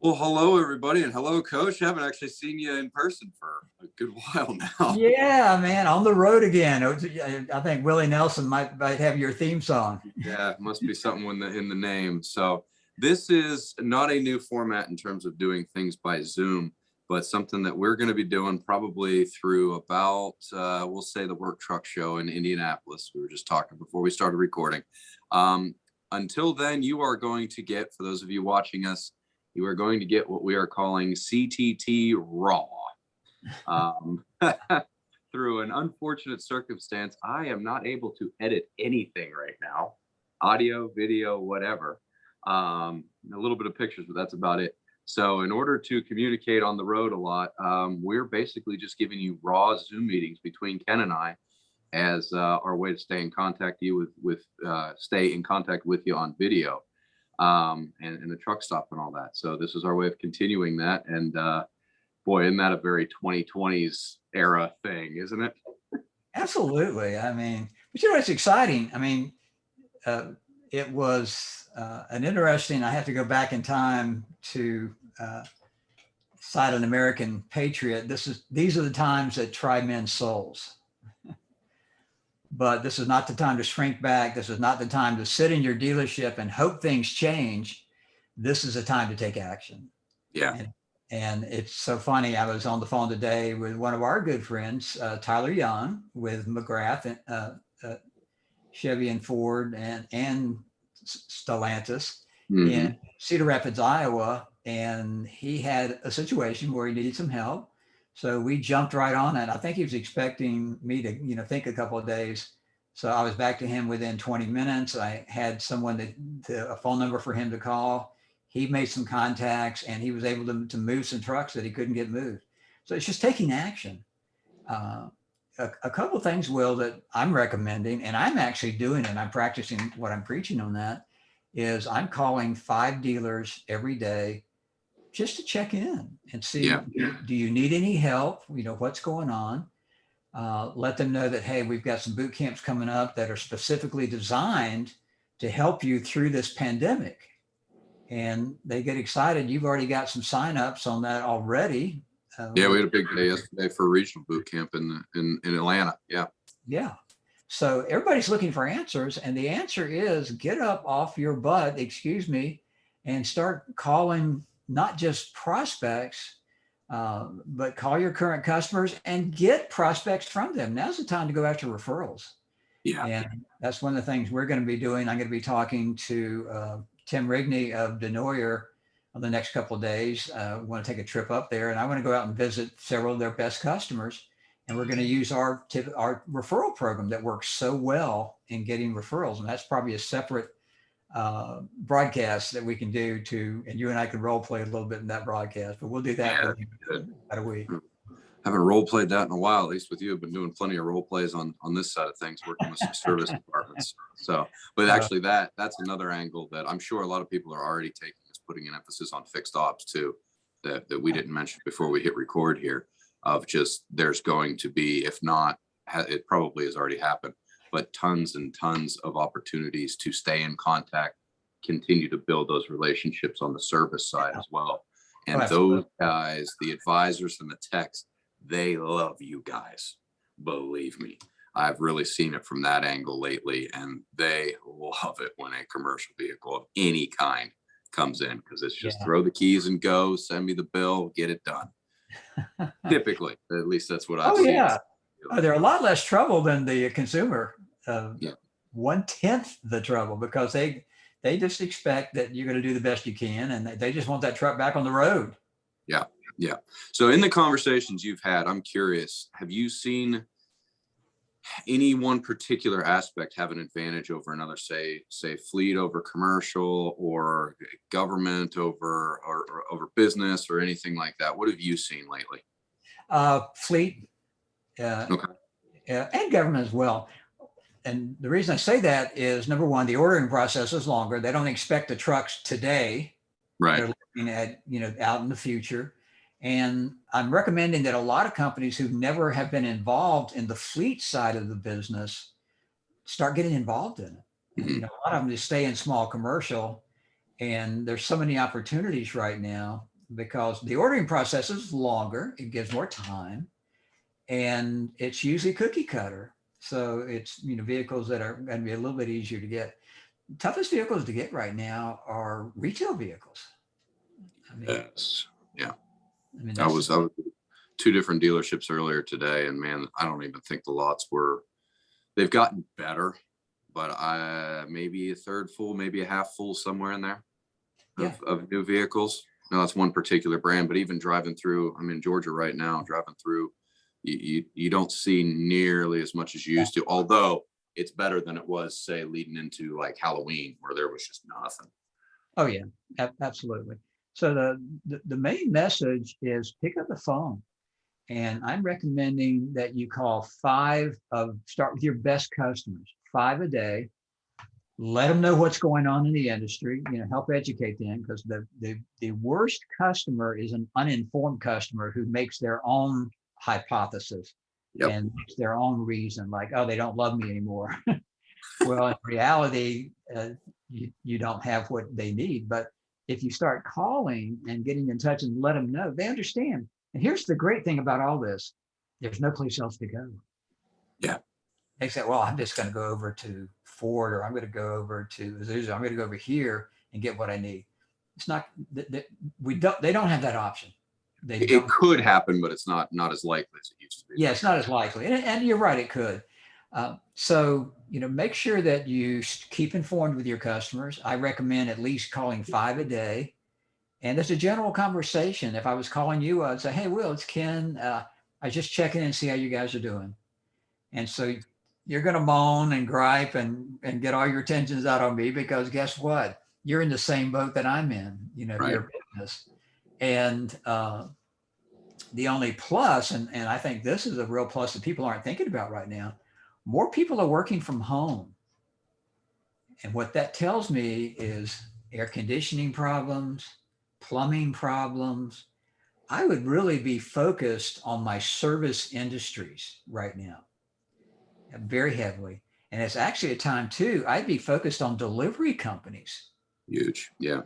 Well, hello everybody, and hello, Coach. I haven't actually seen you in person for a good while now. Yeah, man, on the road again. I think Willie Nelson might have your theme song. Yeah, it must be something in the name. So this is not a new format in terms of doing things by Zoom, but something that we're going to be doing probably through about, we'll say, the Work Truck Show in Indianapolis. We were just talking before we started recording. Until then, you are going to get, for those of you watching us, you are going to get what we are calling CTT Raw. Through an unfortunate circumstance, I am not able to edit anything right now. Audio, video, whatever. A little bit of pictures, but that's about it. So in order to communicate on the road a lot, we're basically just giving you raw Zoom meetings between Ken and I as our way to stay in contact stay in contact with you on video. And the truck stop and all that. So this is our way of continuing that. And boy, isn't that a very 2020s era thing, isn't it? Absolutely. I mean, but you know, it's exciting. I mean, it was an interesting, I have to go back in time to cite an American patriot. These are the times that try men's souls. But this is not the time to shrink back. This is not the time to sit in your dealership and hope things change. This is a time to take action. Yeah. And it's so funny. I was on the phone today with one of our good friends, Tyler Young, with McGrath, Chevy and Ford and Stellantis in Cedar Rapids, Iowa. And he had a situation where he needed some help. So we jumped right on it. I think he was expecting me to, think a couple of days. So I was back to him within 20 minutes. I had someone a phone number for him to call. He made some contacts and he was able to move some trucks that he couldn't get moved. So it's just taking action. A couple of things, Will, that I'm recommending, and I'm actually doing it, I'm practicing what I'm preaching on that, is I'm calling 5 dealers every day just to check in and see, do you need any help? What's going on? Let them know that, hey, we've got some boot camps coming up that are specifically designed to help you through this pandemic. And they get excited. You've already got some signups on that already. We had a big day yesterday for a regional boot camp in Atlanta. Yeah. So everybody's looking for answers. And the answer is get up off your butt, and start calling not just prospects, but call your current customers and get prospects from them. Now's the time to go after referrals. Yeah. And that's one of the things we're going to be doing. I'm going to be talking to Tim Rigney of Denoyer on the next couple of days. We want to take a trip up there, and I want to go out and visit several of their best customers. And we're going to use our referral program that works so well in getting referrals. And that's probably a separate broadcast that we can do and you and I can role play a little bit in that broadcast, but we'll do that in about a week. Haven't role played that in a while, at least with you. I've been doing plenty of role plays on this side of things, working with some service departments. So, but actually that's another angle that I'm sure a lot of people are already taking, is putting an emphasis on fixed ops too, that we didn't mention before we hit record here, of just, there's going to be, if not, it probably has already happened, but tons and tons of opportunities to stay in contact, continue to build those relationships on the service side as well. And those guys, the advisors and the techs, they love you guys. Believe me, I've really seen it from that angle lately, and they love it when a commercial vehicle of any kind comes in, because it's just throw the keys and go, send me the bill, get it done. Typically, at least that's what I've seen. They're a lot less trouble than the consumer. 1/10 the trouble, because they just expect that you're going to do the best you can, and they just want that truck back on the road. Yeah. So in the conversations you've had, I'm curious, have you seen any one particular aspect have an advantage over another, say fleet over commercial, or government over business, or anything like that? What have you seen lately? Fleet and government as well. And the reason I say that is, number one, the ordering process is longer. They don't expect the trucks today. Right. They're looking at, out in the future. And I'm recommending that a lot of companies who never have been involved in the fleet side of the business start getting involved in it. A lot of them just stay in small commercial, and there's so many opportunities right now because the ordering process is longer, it gives more time, and it's usually cookie cutter. So it's, vehicles that are going to be a little bit easier to get. Toughest vehicles to get right now are retail vehicles. I mean, Yes. Yeah. I that's, was at two different dealerships earlier today, and man, I don't even think the lots they've gotten better, but maybe a third full, maybe a half full, somewhere in there yeah. of new vehicles. Now that's one particular brand, but even driving through, I'm in Georgia right now, driving through, you don't see nearly as much as you used to, although it's better than it was, say, leading into like Halloween, where there was just nothing. Oh yeah, absolutely. So the main message is pick up the phone. And I'm recommending that you call start with your best customers, 5 a day. Let them know what's going on in the industry, help educate them, because the worst customer is an uninformed customer who makes their own hypothesis and makes their own reason, like, oh, they don't love me anymore. Well, in reality, you don't have what they need. But if you start calling and getting in touch and let them know, they understand. And here's the great thing about all this: there's no place else to go. Yeah. They say, well, I'm just going to go over to Ford, or I'm going to go over to Azusa. I'm going to go over here and get what I need. It's not, they don't have that option. It could happen, but it's not as likely as it used to be. Yeah, it's not as likely. And you're right, it could. So, make sure that you keep informed with your customers. I recommend at least calling 5 a day. And there's a general conversation. If I was calling you, I'd say, hey, Will, it's Ken. I just checking in and see how you guys are doing. And so you're going to moan and gripe and get all your tensions out on me, because guess what? You're in the same boat that I'm in, Right. Your business. And the only plus, and I think this is a real plus that people aren't thinking about right now, more people are working from home. And what that tells me is air conditioning problems, plumbing problems. I would really be focused on my service industries right now, very heavily. And it's actually a time too, I'd be focused on delivery companies. Huge. Yeah.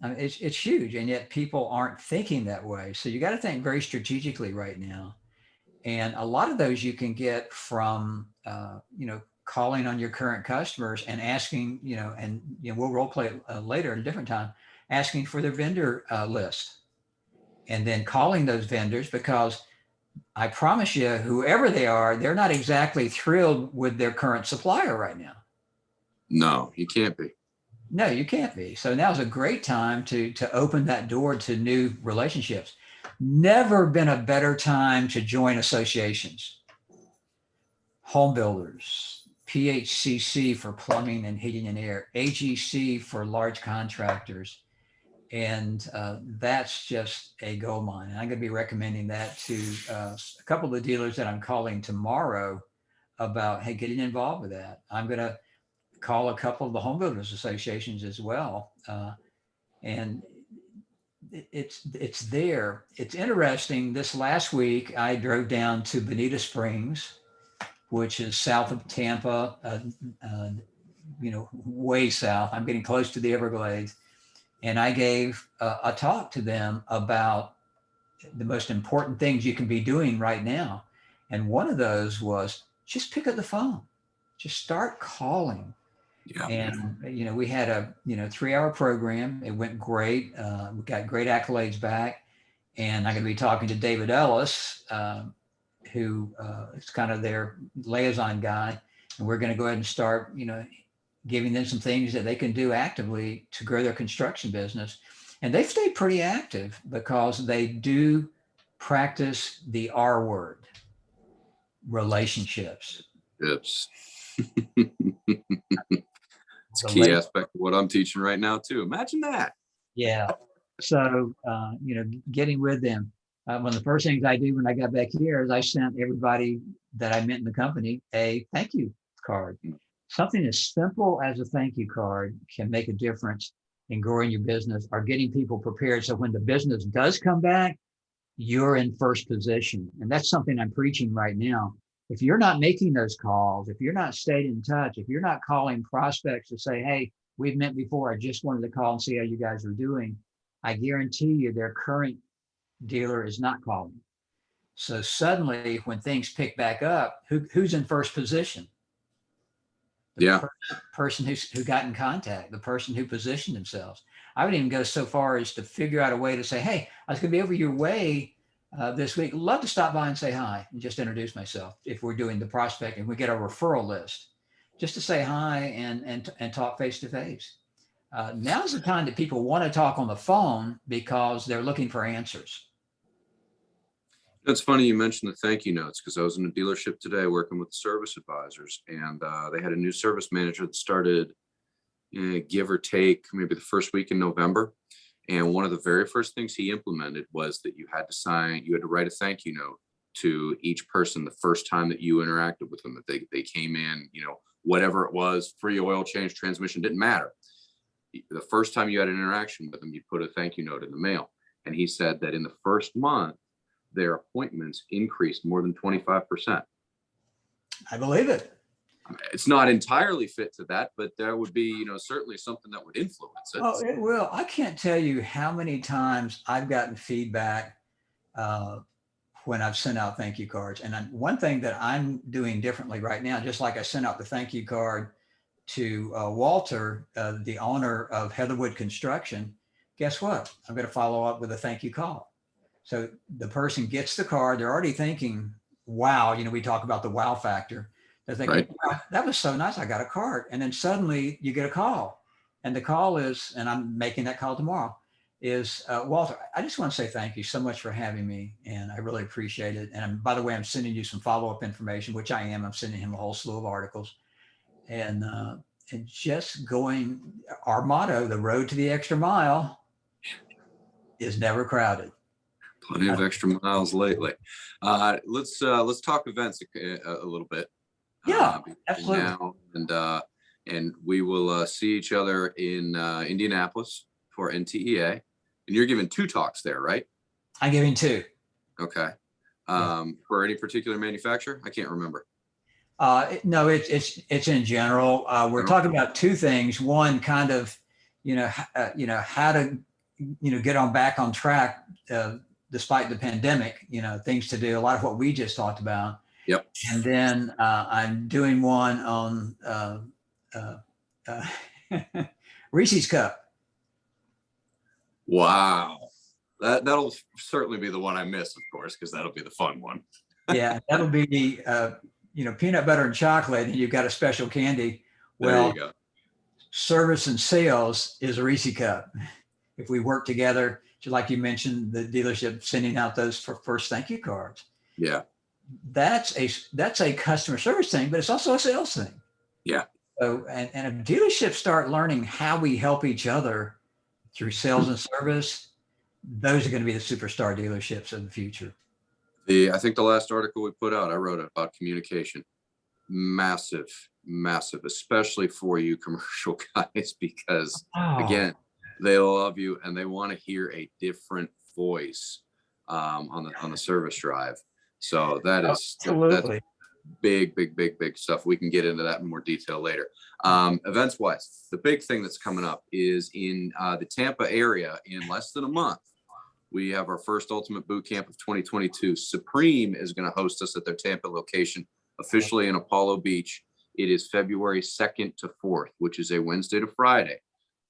I mean, it's huge. And yet people aren't thinking that way. So you got to think very strategically right now. And a lot of those you can get from, calling on your current customers and asking, we'll role play it later at a different time, asking for their vendor list, and then calling those vendors, because I promise you, whoever they are, they're not exactly thrilled with their current supplier right now. No, you can't be. No, you can't be. So now's a great time to open that door to new relationships. Never been a better time to join associations. Home builders, PHCC for plumbing and heating and air, AGC for large contractors. And that's just a gold mine. And I'm going to be recommending that to a couple of the dealers that I'm calling tomorrow about, hey, getting involved with that. I'm going to call a couple of the home builders associations as well. And it's there. It's interesting. This last week, I drove down to Bonita Springs, which is south of Tampa, way south. I'm getting close to the Everglades. And I gave a talk to them about the most important things you can be doing right now. And one of those was just pick up the phone, just start calling. Yeah. And, we had a, 3-hour program. It went great. We got great accolades back. And I'm going to be talking to David Ellis, who is kind of their liaison guy. And we're going to go ahead and start, giving them some things that they can do actively to grow their construction business. And they've stayed pretty active because they do practice the R word, relationships. It's a key aspect of what I'm teaching right now too. Imagine that. Yeah. So, getting with them. One of the first things I do when I got back here is I sent everybody that I met in the company a thank you card. Something as simple as a thank you card can make a difference in growing your business or getting people prepared. So when the business does come back, you're in first position. And that's something I'm preaching right now. If you're not making those calls, if you're not staying in touch, if you're not calling prospects to say, hey, we've met before, I just wanted to call and see how you guys are doing, I guarantee you their current dealer is not calling. So suddenly when things pick back up, who's in first position? The Yeah. person who got in contact, the person who positioned themselves. I would even go so far as to figure out a way to say, hey, I was going to be over your way this week. Love to stop by and say hi and just introduce myself. If we're doing the prospecting, we get a referral list just to say hi and talk face to face. Now's the time that people want to talk on the phone because they're looking for answers. It's funny you mentioned the thank you notes, because I was in a dealership today working with the service advisors, and they had a new service manager that started, give or take, maybe the first week in November. And one of the very first things he implemented was that you had to write a thank you note to each person the first time that you interacted with them, that they came in, whatever it was, free oil change, transmission, didn't matter. The first time you had an interaction with them, you put a thank you note in the mail. And he said that in the first month, their appointments increased more than 25%. I believe it. It's not entirely fit to that, but there would be, certainly something that would influence it. Oh, it will. I can't tell you how many times I've gotten feedback when I've sent out thank you cards. And one thing that I'm doing differently right now, just like I sent out the thank you card to Walter, the owner of Heatherwood Construction, guess what? I'm going to follow up with a thank you call. So the person gets the card, they're already thinking, wow, we talk about the wow factor. They're thinking, Right. wow, that was so nice, I got a card. And then suddenly you get a call. And the call is, and I'm making that call tomorrow, is Walter, I just want to say thank you so much for having me. And I really appreciate it. And by the way, I'm sending you some follow-up information, which I am. I'm sending him a whole slew of articles. And just going, our motto, the road to the extra mile is never crowded. Plenty of extra miles lately. Let's talk events a little bit. Yeah, absolutely. Now, and we will see each other in Indianapolis for NTEA. And you're giving 2 talks there, right? I'm giving 2. Okay. For any particular manufacturer? I can't remember. No, it's in general. We're talking about 2 things. One, kind of, how to, get on back on track despite the pandemic. Things to do. A lot of what we just talked about. Yep. And then I'm doing one on Reese's Cup. Wow. That'll certainly be the one I miss, of course, because that'll be the fun one. Yeah, that'll be peanut butter and chocolate, and you've got a special candy. Well, there you go. Service and sales is a Reese Cup. If we work together, just like you mentioned, the dealership sending out those for first thank you cards. Yeah. That's a customer service thing, but it's also a sales thing. Yeah. So, and if dealerships start learning how we help each other through sales and service, those are going to be the superstar dealerships of the future. I think the last article we put out, I wrote about communication. Massive, especially for you commercial guys, because again, they love you and they want to hear a different voice on the service drive. So that's big stuff. We can get into that in more detail later. Events wise, the big thing that's coming up is in the Tampa area in less than a month. We have our first Ultimate Boot Camp of 2022. Supreme is going to host us at their Tampa location, officially in Apollo Beach. It is February 2nd to 4th, which is a Wednesday to Friday.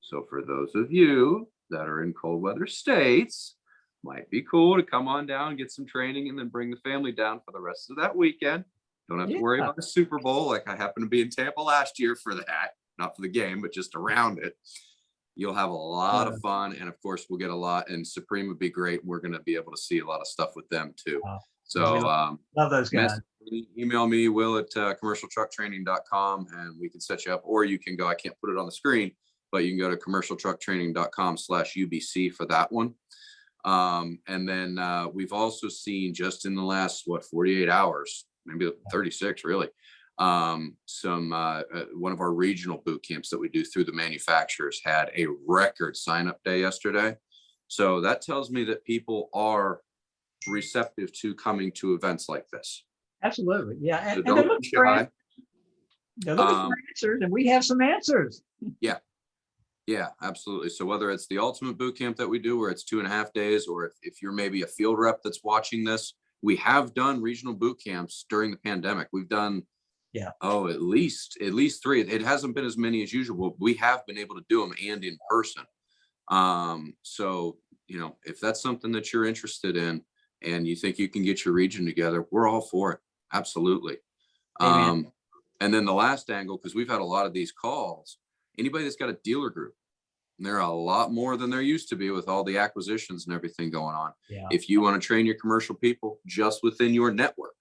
So for those of you that are in cold weather states, might be cool to come on down, get some training, and then bring the family down for the rest of that weekend. Don't have to worry about the Super Bowl like I happened to be in Tampa last year for that. Not for the game, but just around it. You'll have a lot of fun. And of course, we'll get a lot. And Supreme would be great. We're going to be able to see a lot of stuff with them too. So love those guys. Email me, Will, at commercialtrucktraining.com, and we can set you up. Or you can go, I can't put it on the screen, but you can go to commercialtrucktraining.com/UBC for that one. And then we've also seen just in the last, 48 hours, maybe 36 really, one of our regional boot camps that we do through the manufacturers had a record sign-up day yesterday. So that tells me that people are receptive to coming to events like this. Absolutely. Yeah. So and they're looking for answers, and we have some answers. Yeah. Yeah, absolutely. So whether it's the ultimate boot camp that we do, where it's 2.5 days, or if you're maybe a field rep that's watching this, we have done regional boot camps during the pandemic. We've done, Yeah. oh, at least 3. It hasn't been as many as usual, but we have been able to do them and in person. So, if that's something that you're interested in and you think you can get your region together, we're all for it. Absolutely. Amen. And then the last angle, because we've had a lot of these calls, anybody that's got a dealer group, and there are a lot more than there used to be with all the acquisitions and everything going on. Yeah. If you want to train your commercial people just within your network,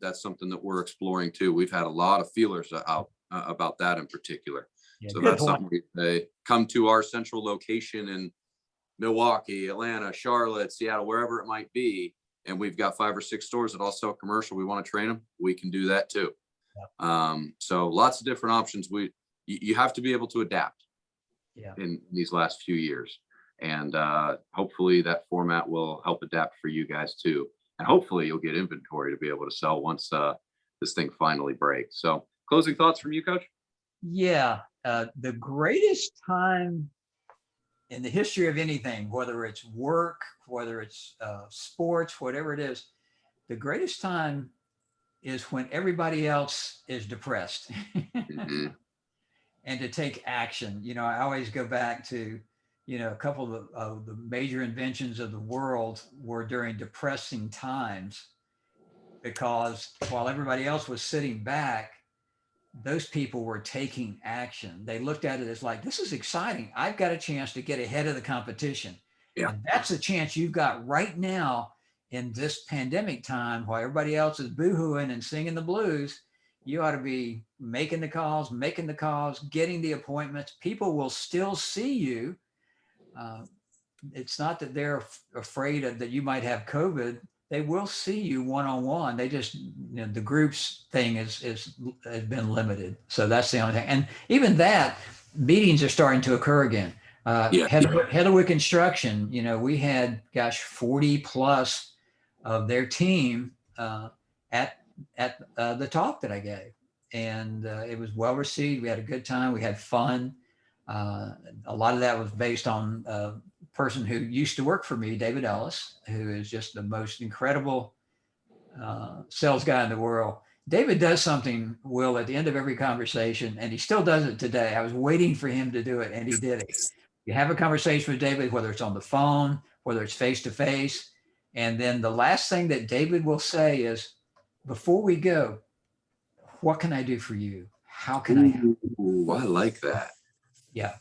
that's something that we're exploring too. We've had a lot of feelers out about that in particular. Yeah, So good that's point. something we say, come to our central location in Milwaukee, Atlanta, Charlotte, Seattle, wherever it might be. And we've got 5 or 6 stores that all sell commercial. We want to train them. We can do that too. So lots of different options. You have to be able to adapt in these last few years. And hopefully that format will help adapt for you guys too. And hopefully you'll get inventory to be able to sell once this thing finally breaks. So closing thoughts from you, Coach? Yeah. The greatest time in the history of anything, whether it's work, whether it's sports, whatever it is, the greatest time is when everybody else is depressed. Mm-hmm. And to take action. I always go back to, a couple of the major inventions of the world were during depressing times, because while everybody else was sitting back, those people were taking action. They looked at it as like, this is exciting. I've got a chance to get ahead of the competition. Yeah. And that's a chance you've got right now in this pandemic time, while everybody else is boohooing and singing the blues. You ought to be making the calls, getting the appointments. People will still see you. It's not that they're afraid that you might have COVID. They will see you one-on-one. They just, the groups thing has been limited. So that's the only thing. And even that, meetings are starting to occur again. Heatherwick Construction, we had, 40 plus of their team at the talk that I gave. And it was well received. We had a good time. We had fun. A lot of that was based on a person who used to work for me, David Ellis, who is just the most incredible sales guy in the world. David does something, Will, at the end of every conversation, and he still does it today. I was waiting for him to do it, and he did it. You have a conversation with David, whether it's on the phone, whether it's face-to-face, and then the last thing that David will say is, before we go, what can I do for you? How can I help? Ooh, I like that. Yeah.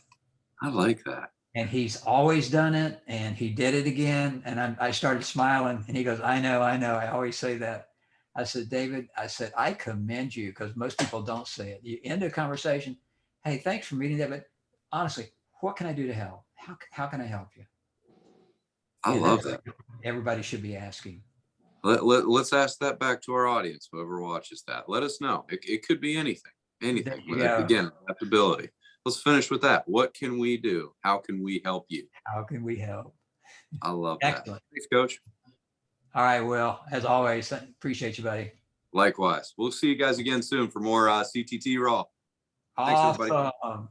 I like that. And he's always done it, and he did it again. And I started smiling, and he goes, I know. I always say that. I said, David, I commend you, because most people don't say it. You end a conversation, hey, thanks for meeting that, but honestly, what can I do to help? How can I help you? I love that. Everybody should be asking. Let's ask that back to our audience, whoever watches that. Let us know. It could be anything. Again, adaptability. Let's finish with that. What can we do? How can we help you? How can we help? I love Excellent. that. Thanks, Coach. All right, Will, as always, appreciate you, buddy. Likewise. We'll see you guys again soon for more CTT Raw. Thanks, everybody. Awesome.